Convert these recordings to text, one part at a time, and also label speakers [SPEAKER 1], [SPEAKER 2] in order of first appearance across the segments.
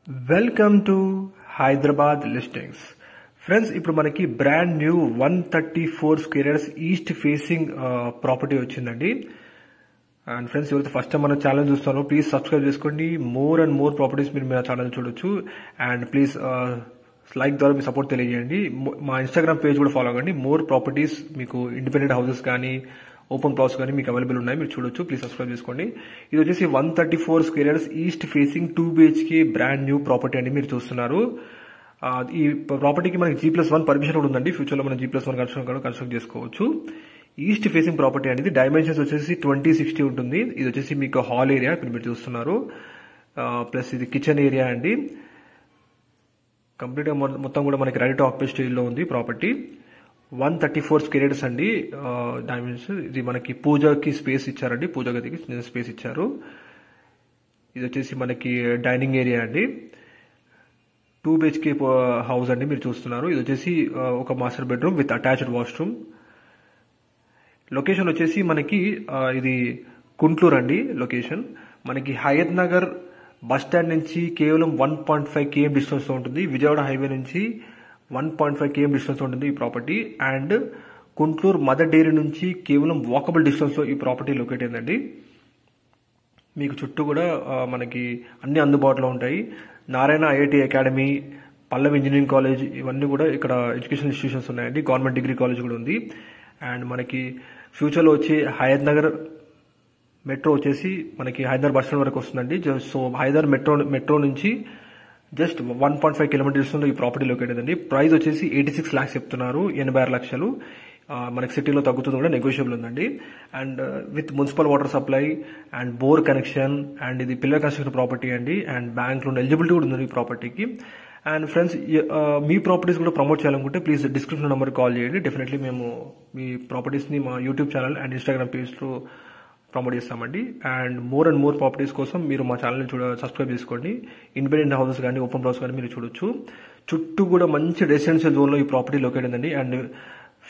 [SPEAKER 1] Welcome to Hyderabad listings. Friends, ఇప్పుడు మనకి brand new 134 square yards east facing property వచ్చిందండి. And friends, ఎవరైతే first time మన ఛానల్ చూస్తారో ప్లీజ్ సబ్స్క్రైబ్ చేసుకోండి. మోర్ అండ్ మోర్ ప్రాపర్టీస్ మీరు మన ఛానల్ చూడొచ్చు. అండ్ ప్లీజ్ లైక్ ద్వారా మీ సపోర్ట్ తెలియజేయండి. మా ఇన్స్టాగ్రామ్ పేజ్ కూడా ఫాలో అవ్వండి. మోర్ ప్రాపర్టీస్ మీకు ఇండిపెండెంట్ హౌసెస్ కానీ ఓపెన్ ప్లాట్స్ కానీ మీకు అవైలబుల్ ఉన్నాయి, మీరు చూడొచ్చు. ప్లీజ్ సబ్స్క్రైబ్ చేసుకోండి. ఇది వచ్చేసి 134 square yards east facing 2 BHK brand new property అండి మీరు చూస్తున్నారు. ఈ ప్రాపర్టీకి మనకి G+1 పర్మిషన్ కూడా ఉందండి. ఫ్యూచర్ లో మనం G+1 కన్స్ట్రక్ట్ చేసుకోవచ్చు. ఈస్ట్ ఫేసింగ్ ప్రాపర్టీ అనేది డైమెన్షన్స్ వచ్చేసి 2060 ఉంటుంది. ఇది వచ్చేసి మీకు హాల్ ఏరియా ఇక్కడ మీరు చూస్తున్నారు. ప్లస్ ఇది కిచెన్ ఏరియా అండి. కంప్లీట్ గా మొత్తం కూడా మనకి రెడీ టు ఆక్యుపై స్టేజ్ లో ఉంది ప్రాపర్టీ. 134 స్క్వేర్ యార్డ్స్ అండి డైమెన్షన్. ఇది మనకి పూజకి స్పేస్ ఇచ్చారండి, పూజ గదికి స్పేస్ ఇచ్చారు. ఇది వచ్చేసి మనకి డైనింగ్ ఏరియా అండి. 2 BHK హౌస్ అండి మీరు చూస్తున్నారు. ఇది వచ్చేసి ఒక master bedroom with attached washroom. Location వచ్చేసి మనకి ఇది కుంట్లూరు అండి. లొకేషన్ మనకి హయత్ నగర్ బస్ స్టాండ్ నుంచి కేవలం 1.5 km డిస్టెన్స్ లో ఉంటుంది. విజయవాడ హైవే నుంచి 1.5 km డిస్టెన్స్ ఉంటుంది ఈ ప్రాపర్టీ. అండ్ కుంట్లూరు మదర్ డైరీ నుంచి కేవలం వాకబుల్ డిస్టెన్స్ లో ఈ ప్రాపర్టీ లొకేట్ అయిందండి. మీకు చుట్టూ కూడా మనకి అన్ని అందుబాటులో ఉంటాయి. నారాయణ IIT అకాడమీ, పల్లవి ఇంజనీరింగ్ కాలేజ్, ఇవన్నీ కూడా ఇక్కడ ఎడ్యుకేషన్ ఇన్స్టిట్యూషన్స్ ఉన్నాయండి. గవర్నమెంట్ డిగ్రీ కాలేజ్ కూడా ఉంది. అండ్ మనకి ఫ్యూచర్లో వచ్చి హయత్ నగర్ మెట్రో వచ్చేసి మనకి హైదరాబాద్ బస్ స్టాండ్ వరకు వస్తుందండి. సో హైదరాబాద్ మెట్రో నుంచి జస్ట్ 1.5 km డిస్టెన్స్ లో ఈ ప్రాపర్టీ లొకేట్ అయిందండి. ప్రైస్ వచ్చేసి 86 lakhs చెప్తున్నారు, 86 లక్షలు. మనకి సిటీలో తగ్గుతుంది కూడా, నెగోషియబుల్ ఉందండి. And with municipal water supply and bore connection. And ఇది పిల్లర్ కన్స్ట్రక్షన్ ప్రాపర్టీ అండి. అండ్ బ్యాంక్ లోన్ ఎలిజిబిలిటీ కూడా ఉంది ఈ ప్రాపర్టీకి. అండ్ ఫ్రెండ్స్, మీ ప్రాపర్టీస్ కూడా ప్రమోట్ చేయాలనుకుంటే ప్లీజ్ డిస్క్రిప్షన్ నెంబర్ కాల్ చేయండి. డెఫినెట్లీ మేము మీ ప్రాపర్టీస్ ని మా YouTube channel and Instagram page లో ప్రమోట్ చేస్తామండి. అండ్ మోర్ ప్రాపర్టీస్ కోసం మీరు మా ఛానల్ని సబ్స్క్రైబ్ చేసుకోండి. ఇండిపెండెంట్ హౌసెస్ కానీ ఓపెన్ ప్లాట్స్ కానీ మీరు చూడొచ్చు. చుట్టూ కూడా మంచి రెసిడెన్షియల్ జోన్ లో ఈ ప్రాపర్టీ లొకేట్ అయిందండి. అండ్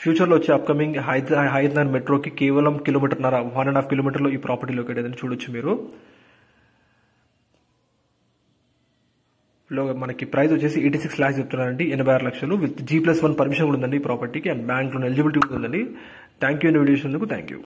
[SPEAKER 1] ఫ్యూచర్ లో వచ్చే అప్కమింగ్ హైదరాబాద్ నగర్ మెట్రోకి కేవలం 1.5 కిలోమీటర్లో ఈ ప్రాపర్టీ లొకేట్ అయిందని చూడొచ్చు మీరు. మనకి ప్రైస్ వచ్చేసి 86 lakhs చెప్తున్నారండి, 86 లక్షలు. విత్ G+1 పర్మిషన్ కూడా ఉందండి ఈ ప్రాపర్టీకి. అండ్ బ్యాంక్ లోన్ ఎలిజిబిలిటీ కూడా ఉందండి. Thank you. Video thank you.